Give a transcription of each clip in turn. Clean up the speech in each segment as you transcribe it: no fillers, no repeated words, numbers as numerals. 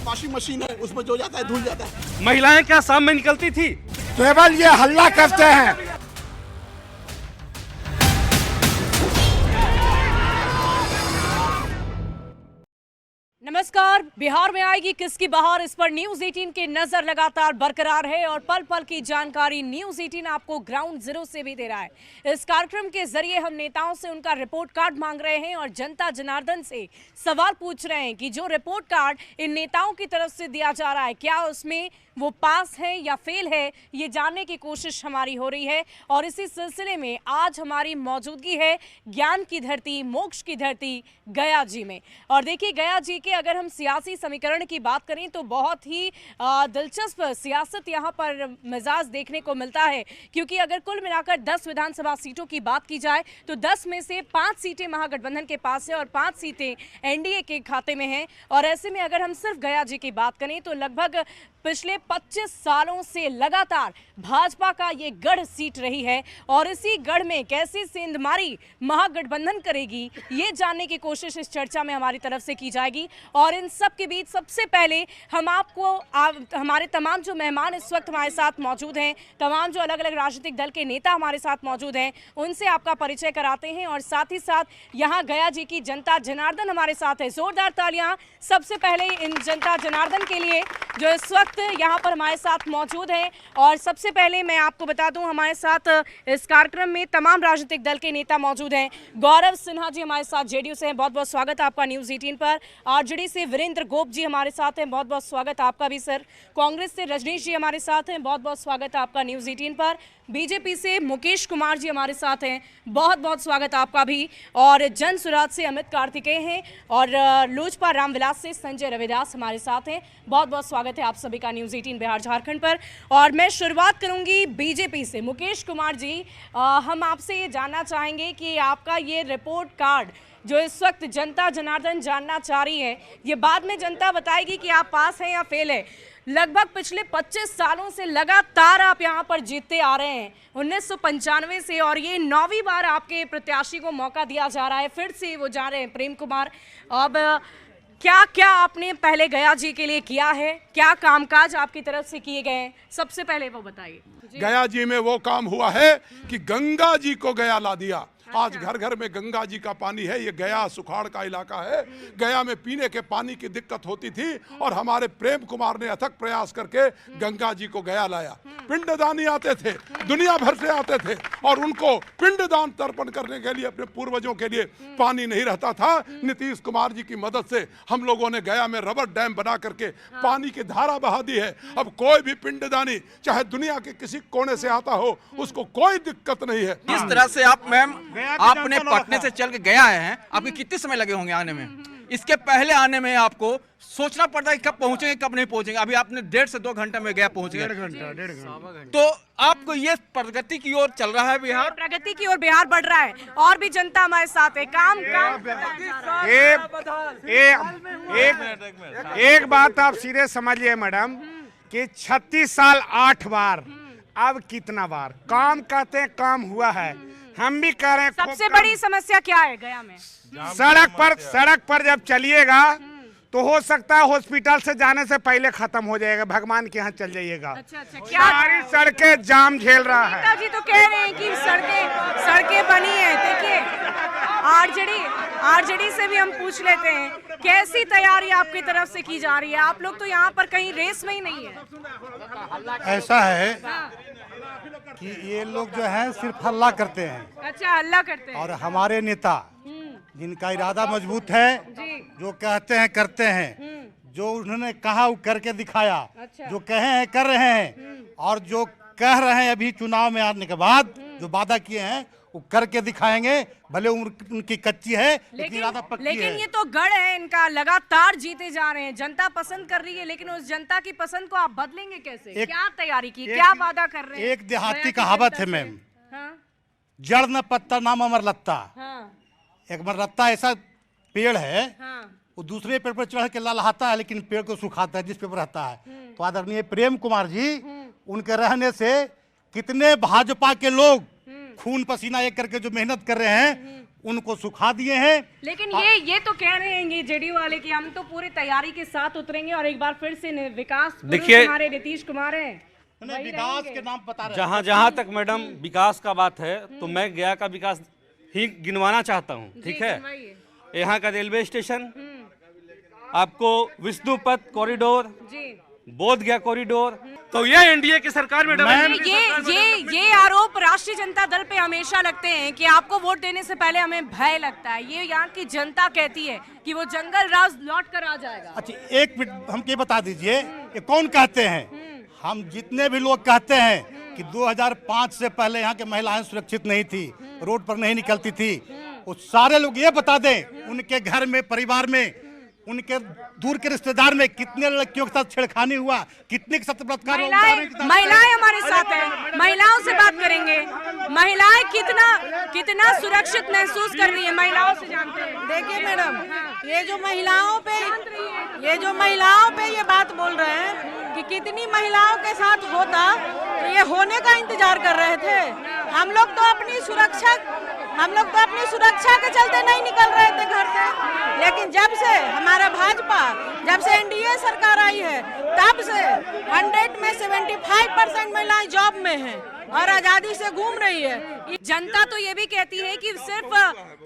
Washing machine है, उसमें जो जाता है धुल जाता है। महिलाएं क्या शाम में निकलती थी? केवल ये हल्ला करते हैं। नमस्कार। बिहार में आएगी किसकी बहार, इस पर न्यूज 18 की नजर लगातार बरकरार है और पल पल की जानकारी न्यूज 18 आपको ग्राउंड जीरो से भी दे रहा है। इस कार्यक्रम के जरिए हम नेताओं से उनका रिपोर्ट कार्ड मांग रहे हैं और जनता जनार्दन से सवाल पूछ रहे हैं कि जो रिपोर्ट कार्ड इन नेताओं की तरफ से दिया जा रहा है, क्या उसमें वो पास है या फेल है, ये जानने की कोशिश हमारी हो रही है। और इसी सिलसिले में आज हमारी मौजूदगी है ज्ञान की धरती, मोक्ष की धरती गया जी में। और देखिए, गया जी के अगर हम सियासी समीकरण की बात करें तो बहुत ही दिलचस्प सियासत यहाँ पर मिजाज देखने को मिलता है, क्योंकि अगर कुल मिलाकर 10 विधानसभा सीटों की बात की जाए तो 10 में से 5 सीटें महागठबंधन के पास है और 5 सीटें एनडीए के खाते में हैं। और ऐसे में अगर हम सिर्फ गया जी की बात करें तो लगभग पिछले 25 सालों से लगातार भाजपा का ये गढ़ सीट रही है और इसी गढ़ में कैसी सेंधमारी महागठबंधन करेगी, ये जानने की कोशिश इस चर्चा में हमारी तरफ से की जाएगी। और इन सब के बीच सबसे पहले हम आपको हमारे तमाम जो मेहमान इस वक्त हमारे साथ मौजूद हैं, तमाम जो अलग अलग राजनीतिक दल के नेता हमारे साथ मौजूद हैं, उनसे आपका परिचय कराते हैं। और साथ ही साथ यहाँ गया जी की जनता जनार्दन हमारे साथ है। जोरदार तालियां सबसे पहले इन जनता जनार्दन के लिए जो इस वक्त यहाँ पर हमारे साथ मौजूद हैं। और सबसे पहले मैं आपको बता दूं, हमारे साथ इस कार्यक्रम में तमाम राजनीतिक दल के नेता मौजूद हैं। गौरव सिन्हा जी हमारे साथ जेडीयू से हैं, बहुत बहुत स्वागत है आपका न्यूज 18 पर। आरजेडी से वीरेंद्र गोप जी हमारे साथ हैं, बहुत बहुत स्वागत आपका भी सर। कांग्रेस से रजनीश जी हमारे साथ हैं, बहुत बहुत स्वागत है आपका न्यूज 18 पर। बीजेपी से मुकेश कुमार जी हमारे साथ हैं, बहुत बहुत स्वागत आपका भी। और जन सुराज से अमित कार्तिकेय हैं और लोजपा रामविलास से संजय रविदास हमारे साथ हैं, बहुत बहुत स्वागत है आप सभी का न्यूज 18 बिहार झारखंड पर। और मैं शुरुआत करूंगी बीजेपी से। मुकेश कुमार जी, हम आपसे ये जानना चाहेंगे कि आपका ये रिपोर्ट कार्ड जो इस वक्त जनता जनार्दन जानना चाह रही है, ये बाद में जनता बताएगी कि आप पास हैं या फेल है। लगभग पिछले 25 सालों से लगातार आप यहाँ पर जीतते आ रहे हैं 1995 से, और ये 9वीं बार आपके प्रत्याशी को मौका दिया जा रहा है, फिर से वो जा रहे हैं प्रेम कुमार। अब क्या क्या आपने पहले गया जी के लिए किया है, क्या कामकाज आपकी तरफ से किए गए हैं, सबसे पहले वो बताइए। गया जी में वो काम हुआ है कि गंगा जी को गया ला दिया। आज घर घर में गंगा जी का पानी है। ये गया सुखाड़ का इलाका है। गया में पीने के पानी की दिक्कत होती थी और हमारे प्रेम कुमार ने अथक प्रयास करके गंगा जी को गया लाया। पिंडदानी आते थे, दुनिया भर से आते थे और उनको पिंडदान तर्पण करने के लिए अपने पूर्वजों के लिए पानी नहीं रहता था। नीतीश कुमार जी की मदद से हम लोगों ने गया में रबर डैम बना करके पानी की धारा बहा दी है। अब कोई भी पिंडदानी चाहे दुनिया के किसी कोने से आता हो, उसको कोई दिक्कत नहीं है। इस तरह से आप मैम आपने पटने से चल के गया आए हैं, आपके कितने समय लगे होंगे आने में? इसके पहले आने में आपको सोचना पड़ता है कि कब पहुंचेंगे कब नहीं पहुंचेंगे। अभी आपने 1.5 से 2 घंटे में गया पहुंच गए। 1.5 घंटा। तो आपको ये प्रगति की ओर चल रहा है बिहार, प्रगति की ओर बिहार बढ़ रहा है। और भी जनता हमारे साथ है। एक बात आप सीधे समझिए मैडम कि 36 साल 8 बार, अब कितना बार काम कहते हैं काम हुआ है। हम भी कह रहे हैं सबसे बड़ी समस्या क्या है गया में? सड़क पर जब चलिएगा तो हो सकता है हॉस्पिटल से जाने से पहले खत्म हो जाएगा, भगवान के यहाँ चल जाइएगा। अच्छा, क्या सारी सड़कें जाम झेल रहा है। नेताजी तो कह रहे हैं कि सड़कें बनी है। देखिए, आरजेडी से भी हम पूछ लेते हैं, कैसी तैयारी आपकी तरफ से की जा रही है? आप लोग तो यहाँ पर कहीं रेस में ही नहीं है। ऐसा है कि ये लोग जो है सिर्फ हल्ला करते हैं। अच्छा, हल्ला करते हैं। और हमारे नेता जिनका इरादा मजबूत है, जो कहते हैं करते हैं, जो उन्होंने कहा वो करके दिखाया। अच्छा। जो कहे हैं कर रहे हैं, और जो कह रहे हैं अभी चुनाव में आने के बाद जो वादा किए हैं वो करके दिखाएंगे। भले उनकी कच्ची है लेकिन इरादा पक्की है। लेकिन ये तो गढ़ है इनका, लगातार जीते जा रहे हैं, जनता पसंद कर रही है, लेकिन उस जनता की पसंद को आप बदलेंगे कैसे? क्या तैयारी की, क्या वादा कर रहे हैं? एक देहाती कहावत है मैम, जड़ न पत्ता नाम अमर लत्ता। एक मरलत्ता ऐसा पेड़ है, वो दूसरे पेड़ पर चढ़ के लहलहाता है लेकिन पेड़ को सुखाता है जिस पेड़ पर रहता है। तो आदरणीय प्रेम कुमार जी, उनके रहने से कितने भाजपा के लोग खून पसीना एक करके जो मेहनत कर रहे हैं उनको सुखा दिए हैं। लेकिन ये तो कह रहे हैं ये जेडीयू वाले कि हम तो पूरी तैयारी के साथ उतरेंगे और एक बार फिर से विकास देखिए, हमारे नीतीश कुमार हैं, विकास के नाम बता रहे जहाँ जहाँ तक मैडम विकास का बात है तो मैं गया का विकास ही गिनवाना चाहता हूँ, ठीक है। यहाँ का रेलवे स्टेशन, आपको विष्णुपथ कॉरिडोर, बोध गया कॉरिडोर, तो ये एनडीए की सरकार में ये आरोप राष्ट्रीय जनता दल पे हमेशा लगते हैं कि आपको वोट देने से पहले हमें भय लगता है। ये यहाँ की जनता कहती है कि वो जंगल राज लौट कर आ जाएगा। अच्छा, एक मिनट हमको बता दीजिए, ये कौन कहते हैं? हम जितने भी लोग कहते हैं कि 2005 से पहले यहाँ के महिलाएं सुरक्षित नहीं थी, रोड पर नहीं निकलती थी, वो सारे लोग ये बता दें उनके घर में, परिवार में, उनके दूर के रिश्तेदार में कितने लड़कियों के साथ छेड़खानी हुआ, कितने के साथ बलात्कार हुआ। महिलाएं हमारे साथ हैं, महिलाओं से बात करेंगे। महिलाएं कितना सुरक्षित महसूस कर रही है, महिलाओं से जानते हैं। देखिए मैडम, ये जो महिलाओं पे ये बात बोल रहे हैं कि कितनी महिलाओं के साथ होता, तो ये होने का इंतजार कर रहे थे। हम लोग तो अपनी सुरक्षा के चलते नहीं निकल रहे थे घर से, लेकिन जब से हमारा भाजपा, जब से एनडीए सरकार आई है, तब से 100 में 75% महिलाएं जॉब में हैं और आजादी से घूम रही है। जनता तो ये भी कहती है कि सिर्फ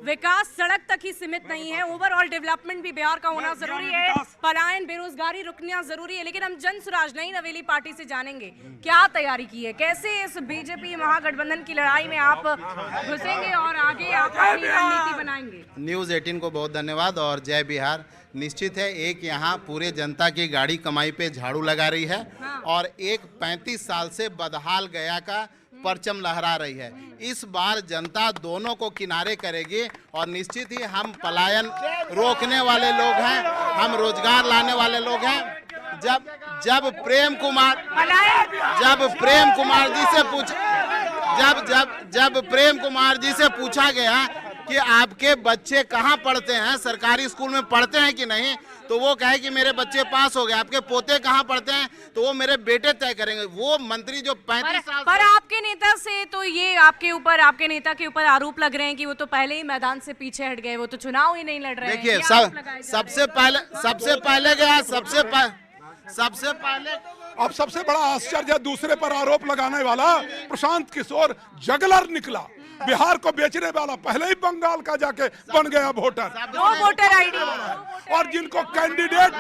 विकास सड़क तक ही सीमित नहीं है, ओवरऑल डेवलपमेंट भी बिहार का होना जरूरी है, पलायन, बेरोजगारी रुकना जरूरी है। लेकिन हम जन सुराज नई नवेली पार्टी से जानेंगे क्या तैयारी की है, कैसे इस बीजेपी महागठबंधन की लड़ाई में आप घुसेंगे और आगे आप अपनी रणनीति बनाएंगे। न्यूज़ 18 को बहुत धन्यवाद और जय बिहार। निश्चित है, एक यहाँ पूरे जनता की गाड़ी कमाई पे झाड़ू लगा रही है और एक 35 साल से बदहाल गया का परचम लहरा रही है। इस बार जनता दोनों को किनारे करेगी और निश्चित ही हम पलायन रोकने वाले लोग हैं, हम रोजगार लाने वाले लोग हैं। जब प्रेम कुमार जी से पूछा गया कि आपके बच्चे कहाँ पढ़ते हैं, सरकारी स्कूल में पढ़ते हैं कि नहीं, तो वो कहे कि मेरे बच्चे पास हो गए। आपके पोते कहाँ पढ़ते हैं, तो वो मेरे बेटे तय करेंगे। वो मंत्री जो 35 साल पर आपके नेता से तो ये आपके नेता के ऊपर आरोप लग रहे हैं कि वो तो पहले ही मैदान से पीछे हट गए, वो तो चुनाव ही नहीं लड़ रहे हैं। देखिए, सबसे पहले अब सबसे बड़ा आश्चर्य, दूसरे पर आरोप लगाने वाला प्रशांत किशोर जगलर निकला, बिहार को बेचने वाला पहले ही बंगाल का जाके बन गया वोटर। वोटर आईडी और जिनको कैंडिडेट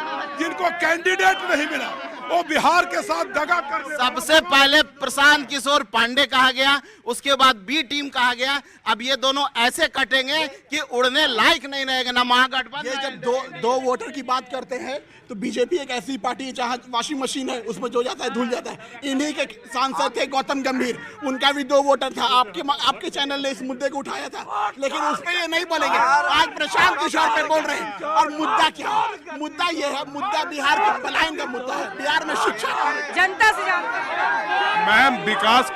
नहीं मिला, वो बिहार के साथ दगा कर। सबसे पहले प्रशांत किशोर पांडे कहा गया, उसके बाद बी टीम कहा गया। अब ये दोनों ऐसे कटेंगे कि उड़ने लायक नहीं रहेगा ना महागठबंधन। ये जब दो वोटर की बात करते हैं तो बीजेपी एक ऐसी पार्टी है जहां वॉशिंग मशीन है, उसमें जो जाता है धुल जाता है। इन्हीं के सांसद थे गौतम गंभीर, उनका भी 2 वोटर था। आपके चैनल ने इस मुद्दे को उठाया था, लेकिन उस पर ये नहीं बोलेंगे। आज प्रशांत किशोर पे बोल रहे हैं। और मुद्दा क्या है? मुद्दा ये है, मुद्दा बिहार के पलायन का मुद्दा है, बिहार में शिक्षा। जनता से जानते हैं मैम, विकास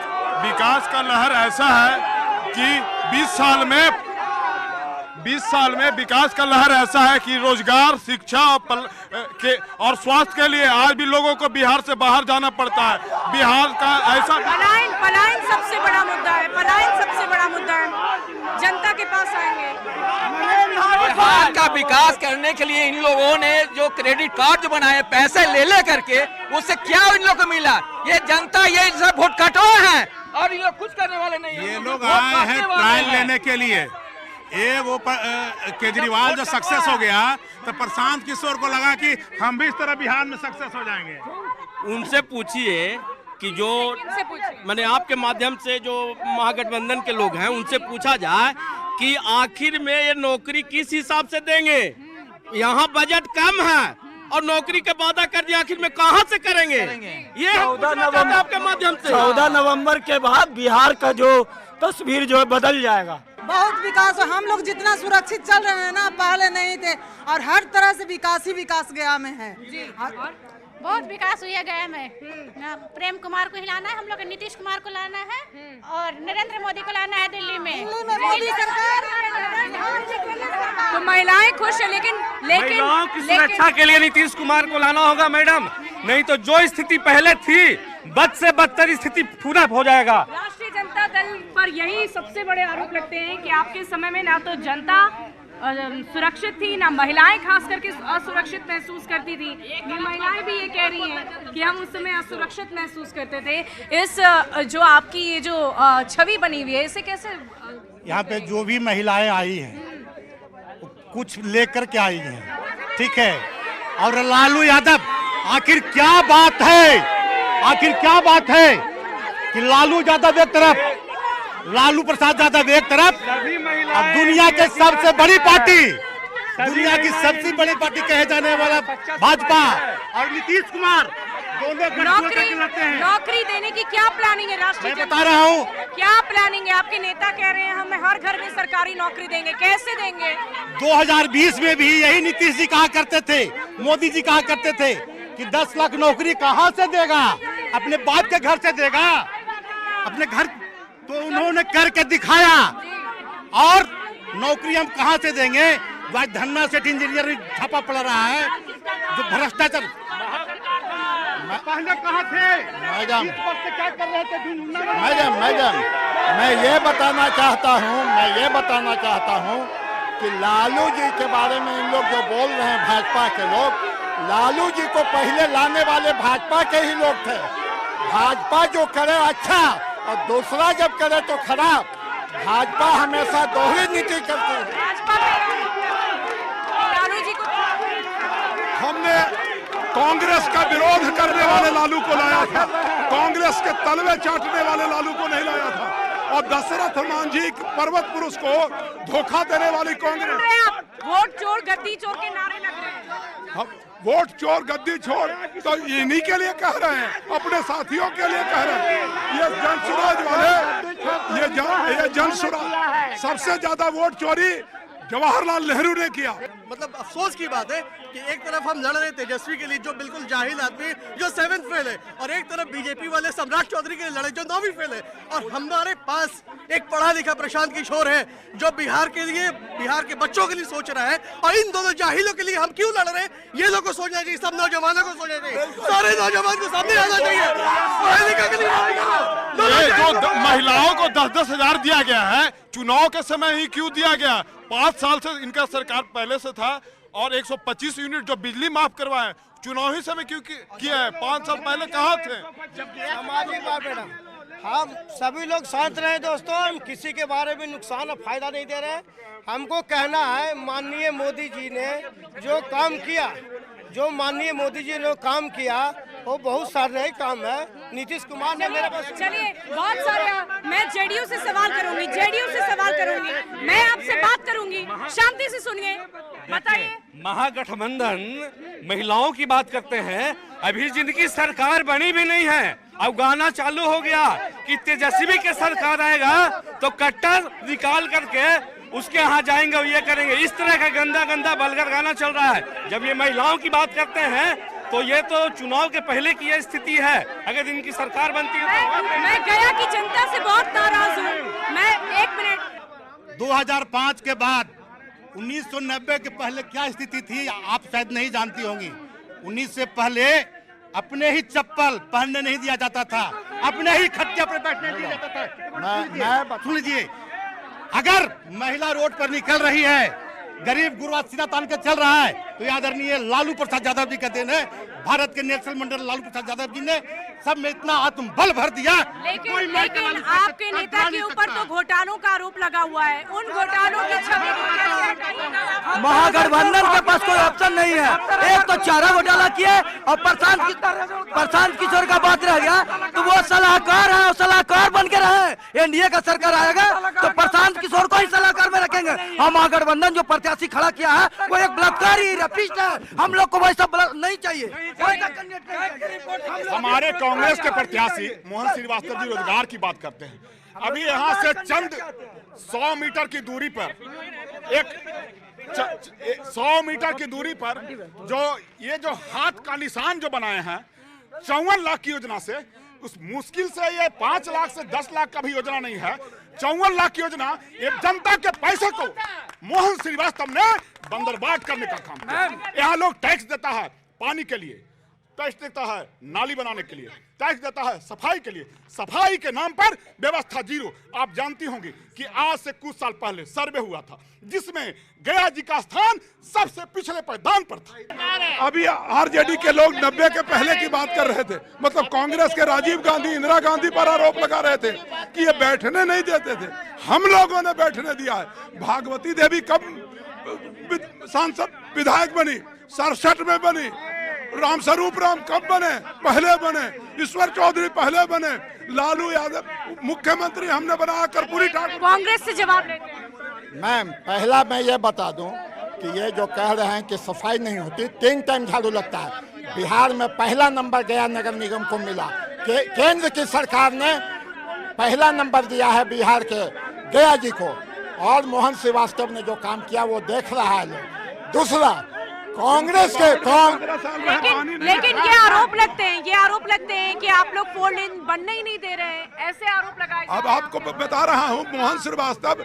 का लहर ऐसा है कि 20 साल में विकास का लहर ऐसा है कि रोजगार, शिक्षा और स्वास्थ्य के लिए आज भी लोगों को बिहार से बाहर जाना पड़ता है। बिहार का ऐसा पलायन सबसे बड़ा मुद्दा है, जनता के पास आएंगे। बिहार का विकास करने के लिए इन लोगों ने जो क्रेडिट कार्ड जो बनाए पैसे ले करके, उससे क्या इन लोगों को मिला? ये जनता ये सब वोट कटोए हैं और ये लोग कुछ करने वाले नहीं है। ये लोग आए हैं ट्रायल लेने के लिए। ये वो केजरीवाल जो सक्सेस हो गया, तो प्रशांत किशोर को लगा कि हम भी इस तरह बिहार में सक्सेस हो जाएंगे। उनसे पूछिए कि जो मैंने आपके माध्यम से जो महागठबंधन के लोग हैं उनसे पूछा जाए कि आखिर में ये नौकरी किस हिसाब से देंगे। यहाँ बजट कम है और नौकरी का वादा कर दिया, आखिर में कहाँ से करेंगे? ये 14 नवंबर आपके माध्यम से 14 नवंबर के बाद बिहार का जो तस्वीर जो है बदल जाएगा। बहुत विकास, हम लोग जितना सुरक्षित चल रहे हैं ना, पहले नहीं थे, और हर तरह से विकास ही विकास गया में है। बहुत विकास हुआ गया में। प्रेम कुमार को हिलाना है, हम लोग नीतीश कुमार को लाना है और नरेंद्र मोदी को लाना है दिल्ली में मोदी सरकार। तो महिलाएं खुश है, लेकिन महिलाओं की सुरक्षा के लिए नीतीश कुमार को लाना होगा मैडम, नहीं तो जो स्थिति पहले थी बद से बदतर स्थिति पूरा हो जाएगा। राष्ट्रीय जनता दल पर यही सबसे बड़े आरोप लगते हैं कि आपके समय में ना तो जनता सुरक्षित थी, ना महिलाएं खास करके असुरक्षित महसूस करती थी। ये महिलाएं भी ये कह रही हैं कि हम उस समय असुरक्षित महसूस करते थे। इस जो आपकी ये जो छवि बनी हुई है, इसे कैसे यहाँ पे जो भी महिलाएं आई हैं कुछ लेकर के आई हैं, ठीक है। और लालू यादव, आखिर क्या बात है कि लालू यादव एक तरफ, लालू प्रसाद यादव एक तरफ, अब दुनिया के सबसे बड़ी पार्टी, दुनिया की सबसे बड़ी पार्टी कहे जाने वाला भाजपा और नीतीश कुमार दोनों नौकरी देने की क्या प्लानिंग है राष्ट्रीय? मैं बता रहा हूँ क्या प्लानिंग है? आपके नेता कह रहे हैं हमें हर घर में सरकारी नौकरी देंगे, कैसे देंगे? 2020 में भी यही नीतीश जी कहा करते थे, मोदी जी कहा करते थे कि 10 लाख नौकरी कहाँ से देगा, अपने बाप के घर से देगा, अपने घर, तो उन्होंने करके दिखाया। और नौकरी हम कहाँ से देंगे? आज धन्ना सेठ इंजीनियर छापा पड़ रहा है जो भ्रष्टाचार। पहले कहाँ थे मैडम? क्या कर रहे थे? मैडम मैं ये बताना चाहता हूँ कि लालू जी के बारे में इन लोग जो बोल रहे हैं, भाजपा के लोग, लालू जी को पहले लाने वाले भाजपा के ही लोग थे। भाजपा जो करे अच्छा और दूसरा जब करे तो खराब। भाजपा हमेशा दोहरी नीति करती है। हमने कांग्रेस का विरोध करने वाले लालू को लाया था, कांग्रेस के तलवे चाटने वाले लालू को नहीं लाया था। और दशरथ मांझी पर्वत पुरुष को धोखा देने वाली कांग्रेस। वोट चोर गद्दी चोर के नारे लग रहे हैं। हम वोट चोर गद्दी छोड़ तो इन्हीं के लिए कह रहे हैं, अपने साथियों के लिए कह रहे हैं। ये जनसुराज वाले, ये जनसुराज, सबसे ज्यादा वोट चोरी जवाहरलाल नेहरू ने किया। मतलब अफसोस की बात है कि एक तरफ हम लड़ रहे तेजस्वी के लिए जो बिल्कुल जाहिल आदमी जो 7th फेल है, और एक तरफ बीजेपी वाले सम्राट चौधरी के लिए लड़े जो 9वीं फेल है। और हमारे पास एक पढ़ा लिखा प्रशांत किशोर है जो बिहार के लिए, बिहार के बच्चों के लिए सोच रहा है। और इन दोनों जाहिलों के लिए हम क्यों लड़ रहे हैं, ये लोग को सोचना चाहिए, सब नौजवानों को सोचना चाहिए, सारे नौजवान को सामने आना चाहिए। जो महिलाओं को 10-10 हजार दिया गया है, चुनाव के समय ही क्यों दिया गया? 5 साल से इनका सरकार पहले से था। और 125 यूनिट जो बिजली माफ करवाए, चुनाव ही समय क्यों किया है? 5 साल पहले कहाँ थे? सामाजिक बात मैडम, हम सभी लोग शांत रहे दोस्तों, हम किसी के बारे में नुकसान और फायदा नहीं दे रहे। हमको कहना है माननीय मोदी जी ने जो काम किया, वो बहुत सारे काम है। नीतीश कुमार ने मेरे पास, चलिए बहुत सारे, मैं जेडीयू से सवाल करूंगी, मैं आपसे बात करूंगी, शांति से सुनिए, बताइए। महागठबंधन महिलाओं की बात करते हैं, अभी जिनकी सरकार बनी भी नहीं है, अब गाना चालू हो गया कि तेजस्वी के सरकार आएगा तो कट्टा निकाल करके उसके यहाँ जाएंगे और ये करेंगे। इस तरह का गंदा गंदा वल्गर गाना चल रहा है। जब ये महिलाओं की बात करते हैं तो ये तो चुनाव के पहले की ये स्थिति है। अगर इनकी सरकार बनती है तो मैं गया की जनता से बहुत नाराज हूँ। मैं 1 मिनट, 2005 के बाद 1990 के पहले क्या स्थिति थी आप शायद नहीं जानती होंगी। 19 से पहले अपने ही चप्पल पहनने नहीं दिया जाता था, अपने ही खट्टे पर बैठने दिया जाता था। सुन लीजिए, अगर महिला रोड पर निकल रही है, गरीब गुरबा सीना तान के चल रहा है, तो ये आदरणीय लालू प्रसाद यादव जी का देन है। भारत के नेशनल मंडल लालू प्रसाद यादव जी ने सब में इतना आत्मबल भर दिया। लेकिन आपके नेता के ऊपर तो घोटालों का आरोप लगा हुआ है, उन घोटालों की छवि महागठबंधन के पास कोई ऑप्शन नहीं है। एक तो चारा घोटाला किया और प्रशांत किशोर का बात रह गया, तो वो सलाहकार है, सलाहकार बन के रहे। एनडीए का सरकार आएगा तो प्रशांत किशोर को ही सलाहकार में रखेंगे। हम महागठबंधन जो प्रत्याशी खड़ा किया है वो एक बलात्कारी रेपिस्ट है, हम लोग को वैसा नहीं चाहिए। हमारे कांग्रेस के प्रत्याशी मोहन श्रीवास्तव जी रोजगार की बात करते हैं। अभी यहाँ से चंद 100 मीटर की दूरी पर 100 मीटर की दूरी पर जो हाथ का निशान जो बनाए हैं 54 लाख की योजना से, उस मुश्किल से ये 5 लाख से 10 लाख का भी योजना नहीं है, 54 लाख की योजना, ये जनता के पैसे को मोहन श्रीवास्तव ने बंदरबाट करने का काम किया। यहाँ लोग टैक्स देता है पानी के लिए, टैक्स देता है नाली बनाने के लिए, टैक्स देता है सफाई के लिए, सफाई के नाम पर व्यवस्था जीरो। आप जानती होंगी कि आज से कुछ साल पहले सर्वे हुआ था जिसमें गया जी का स्थान सबसे पिछले पायदान पर था। अभी आरजेडी के लोग 90 के पहले की बात कर रहे थे, मतलब कांग्रेस के राजीव गांधी, इंदिरा गांधी पर आरोप लगा रहे थे कि ये बैठने नहीं देते थे। हम लोगों ने बैठने दिया है। भागवती देवी कब सांसद विधायक बनी? 67 में बनी। रामस्वरूप राम कब बने? पहले बने। ईश्वर चौधरी पहले बने। लालू यादव मुख्यमंत्री हमने बनाया। कर्पूरी ठाकुर। कांग्रेस से जवाब लेते हैं। मैम पहला मैं ये बता दूं कि ये जो कह रहे हैं कि सफाई नहीं होती, 3 टाइम झाड़ू लगता है। बिहार में पहला नंबर गया नगर निगम को मिला। केंद्र की सरकार ने पहला नंबर दिया है बिहार के गया जी को, और मोहन श्रीवास्तव ने जो काम किया वो देख रहा है लोग। दूसरा, कांग्रेस के लेकिन ये आरोप लगते हैं कि आप लोग 4 लेन बनने ही नहीं दे रहे हैं, ऐसे आरोप लगाए। अब आपको बता रहा हूं, मोहन श्रीवास्तव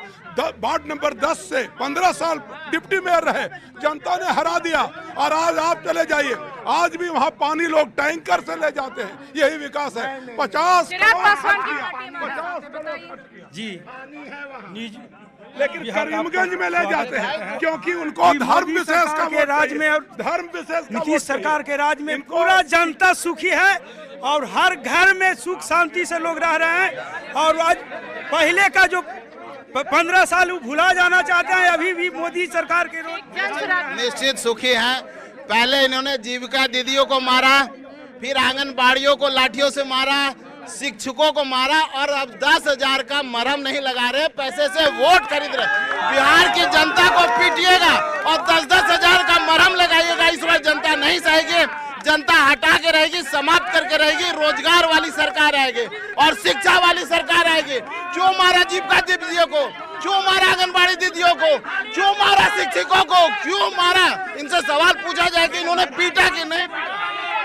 वार्ड नंबर 10 से 15 साल डिप्टी मेयर रहे, जनता ने हरा दिया। और आज आप चले जाइए, आज भी वहां पानी लोग टैंकर से ले जाते हैं। यही विकास है। 50 जी, लेकिन करीमगंज में ले जाते हैं क्योंकि उनको धर्म विशेष का राज में और धर्म विशेष नीतीश सरकार के राज में पूरा जनता सुखी है और हर घर में सुख शांति से लोग रह रहे हैं। और आज पहले का जो 15 साल भुला जाना चाहते हैं, अभी भी मोदी सरकार के निश्चित सुखी हैं। पहले इन्होंने जीविका दीदियों को मारा, फिर आंगनबाड़ियों को लाठियों से मारा, शिक्षकों को मारा, और अब 10,000 का मरहम नहीं लगा रहे, पैसे से वोट खरीद रहे। बिहार की जनता को पीटिएगा और 10-10 हजार का मरहम लगाइएगा। इस बार जनता नहीं सहेगी, जनता हटा के रहेगी, समाप्त करके रहेगी। रोजगार वाली सरकार आएगी और शिक्षा वाली सरकार आएगी। क्यों मारा जीविका दीदियों को? क्यों मारा आंगनबाड़ी दीदियों को? क्यों मारा शिक्षकों को? क्यों मारा? इनसे सवाल पूछा जाए कि इन्होंने पीटा कि नहीं।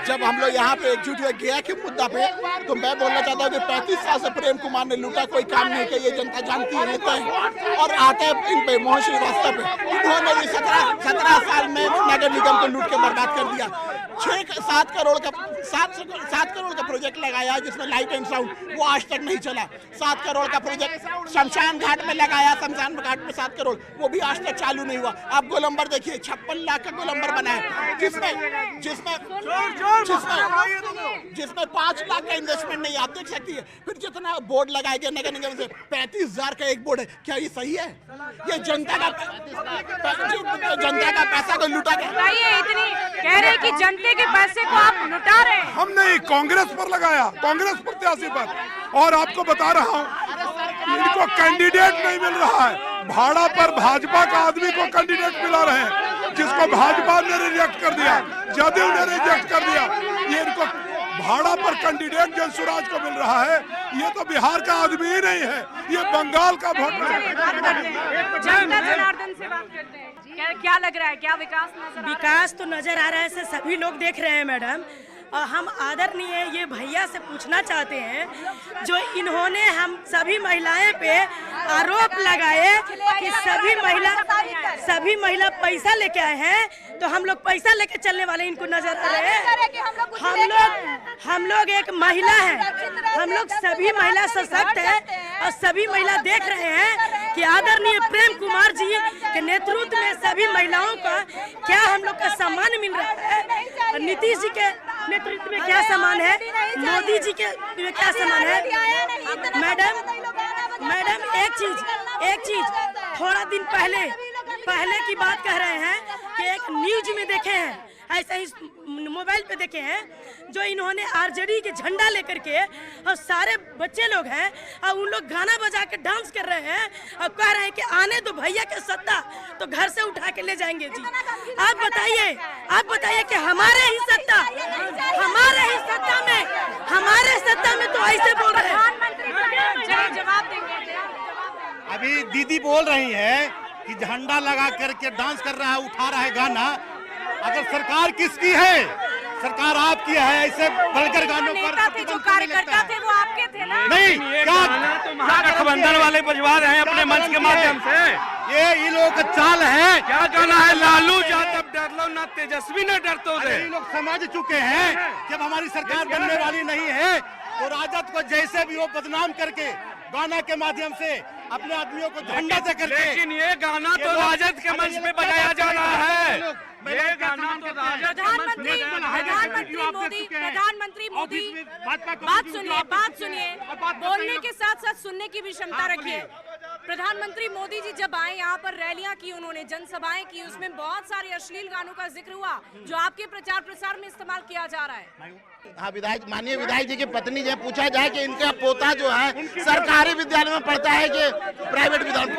जब हम लोग यहाँ पे एकजुट हुए गया के मुद्दा पे, तो मैं बोलना चाहता हूँ कि 35 साल से प्रेम कुमार ने लूटा, कोई काम नहीं किया, ये जनता जानती है, लेते हैं। और आते हैं इन पे मोहन श्रीवास्तव पे, इन्होंने भी 17 साल में नगर निगम को लूट के बर्बाद कर दिया। 7 करोड़ का प्रोजेक्ट लगाया जिसमें लाइट एंड साउंड, वो आज तक नहीं चला। 7 करोड़ का प्रोजेक्ट शमशान घाट में लगाया, शमशान घाट में 7 करोड़, वो भी आज तक चालू नहीं हुआ। आप गोलंबर देखिए, 56 लाख का गोलंबर बना है, जिसमें 5 लाख का इन्वेस्टमेंट नहीं। आप देख सकती है। फिर जितना बोर्ड लगाए गए नगर निगम से, 35,000 का एक बोर्ड है। क्या ये सही है? ये जनता का पैसा को लूटा गया। इतनी कह रहे कि जनते के पैसे को आप लुटा रहे हैं। हम नहीं, कांग्रेस पर लगाया, कांग्रेस प्रत्याशी पर। और आपको बता रहा हूं, इनको कैंडिडेट नहीं मिल रहा है। भाड़ा पर भाजपा का आदमी को कैंडिडेट मिला रहे हैं, जिसको भाजपा ने रिजेक्ट कर दिया, जदयू ने रिजेक्ट कर दिया। ये इनको भाड़ा पर कैंडिडेट जन स्वराज को मिल रहा है। ये तो बिहार का आदमी ही नहीं है, ये बंगाल का वोटर है। जनता जनार्दन से बात करते हैं। क्या लग रहा है, क्या विकास नजर आ रहा है? विकास तो नजर आ रहा है, सभी लोग देख रहे हैं मैडम। और हम आदरणीय ये भैया से पूछना चाहते हैं, जो इन्होंने हम सभी महिलाएं पे आरोप लगाए कि सभी महिला पैसा लेके आए हैं, तो हम लोग पैसा लेके चलने वाले इनको नजर आ रहे हैं। हम लोग एक महिला है, हम लोग सभी महिला सशक्त है और सभी महिला देख रहे हैं कि आदरणीय प्रेम कुमार जी के नेतृत्व में सभी महिलाओं का क्या हम लोग का सम्मान मिल रहा है। नीतीश जी के नेतृत्व में क्या सम्मान है, मोदी जी के में क्या सम्मान है। मैडम एक चीज थोड़ा दिन पहले की बात कह रहे हैं कि एक न्यूज में देखे हैं, ऐसा ही मोबाइल पे देखे हैं, जो इन्होंने आरजेडी के झंडा लेकर के और सारे बच्चे लोग हैं और उन लोग गाना बजा के डांस कर रहे हैं और कह रहे हैं कि आने तो भैया के सत्ता, तो घर से उठा के ले जाएंगे जी। आप बताइए कि हमारे ही सत्ता में तो ऐसे बोल रहे हैं। जवाब देंगे। अभी दीदी बोल रही है कि झंडा लगा करके डांस कर रहा है, उठा रहा है गाना। अगर सरकार किसकी है, सरकार आपकी है, ऐसे वल्गर गानों पर नेता थे, जो कार्यकर्ता थे वो आपके थे ना? नहीं, तो महागठबंधन वाले बजवा रहे हैं अपने मंच के माध्यम से। ये इन लोगों का चाल है। क्या कहना है? लालू यादव डर लो ना, तेजस्वी न डरतो दे। ये लोग समझ चुके हैं जब हमारी सरकार बनने वाली नहीं है तो राजद को जैसे भी वो बदनाम करके गाना के माध्यम से अपने आदमियों को झंडा से करके। लेकिन ये गाना तो राजद के मंच पे बजाया जा रहा है। ये गाना तो प्रधानमंत्री मोदी बात सुनिए, बोलने के साथ साथ सुनने की भी क्षमता रखिए। प्रधानमंत्री मोदी जी जब आए यहाँ पर रैलियां की, उन्होंने जनसभाएं की, उसमें बहुत सारे अश्लील गानों का जिक्र हुआ जो आपके प्रचार प्रसार में इस्तेमाल किया जा रहा है। हाँ, माननीय विधायक जी की पत्नी से पूछा जाए कि इनका पोता जो है सरकारी विद्यालय में पढ़ता है कि प्राइवेट विद्यालय में?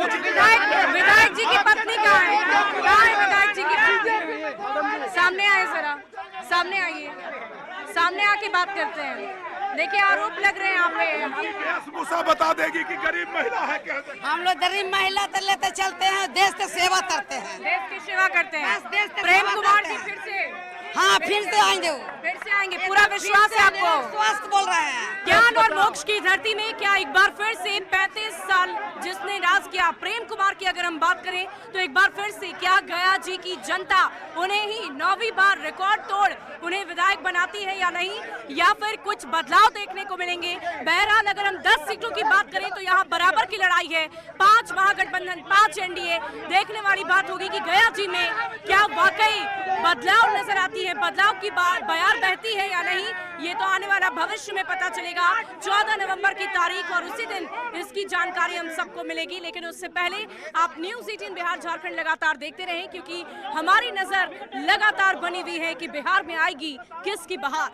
विधायक जी की पत्नी कहाँ है? विधायक जी की सामने आए, जरा सामने आइए, सामने आके बात करते हैं। देखिए आरोप लग रहे हैं यहाँ पे। मूसा बता देगी कि गरीब महिला है क्या? हम लोग गरीब महिला तो लेते चलते हैं, देश की सेवा करते हैं, देश की सेवा करते हैं। प्रेम कुमार जी फिर से, हाँ फिर से आएंगे, फिर से आएंगे, पूरा विश्वास है आपको? स्वस्थ बोल रहे हैं। ज्ञान और मोक्ष की धरती में क्या एक बार फिर से 35 साल जिसने राज किया प्रेम कुमार की अगर हम बात करें तो एक बार फिर से क्या गया जी की जनता उन्हें ही 9वीं बार रिकॉर्ड तोड़ उन्हें विधायक बनाती है या नहीं, या फिर कुछ बदलाव देखने को मिलेंगे? बहरहाल अगर हम 10 सीटों की बात करें तो यहाँ बराबर की लड़ाई है, 5 महागठबंधन 5 एनडीए। देखने वाली बात होगी कि गया जी में क्या वाकई बदलाव नजर आती है, बदलाव की बयार बहती है या नहीं, ये तो आने वाला भविष्य में पता चलेगा। 14 नवंबर की तारीख और उसी दिन इसकी जानकारी हम सबको मिलेगी। लेकिन उससे पहले आप न्यूज़ 18 बिहार झारखंड लगातार देखते रहें, क्योंकि हमारी नजर लगातार बनी हुई है कि बिहार में आएगी किसकी बहार।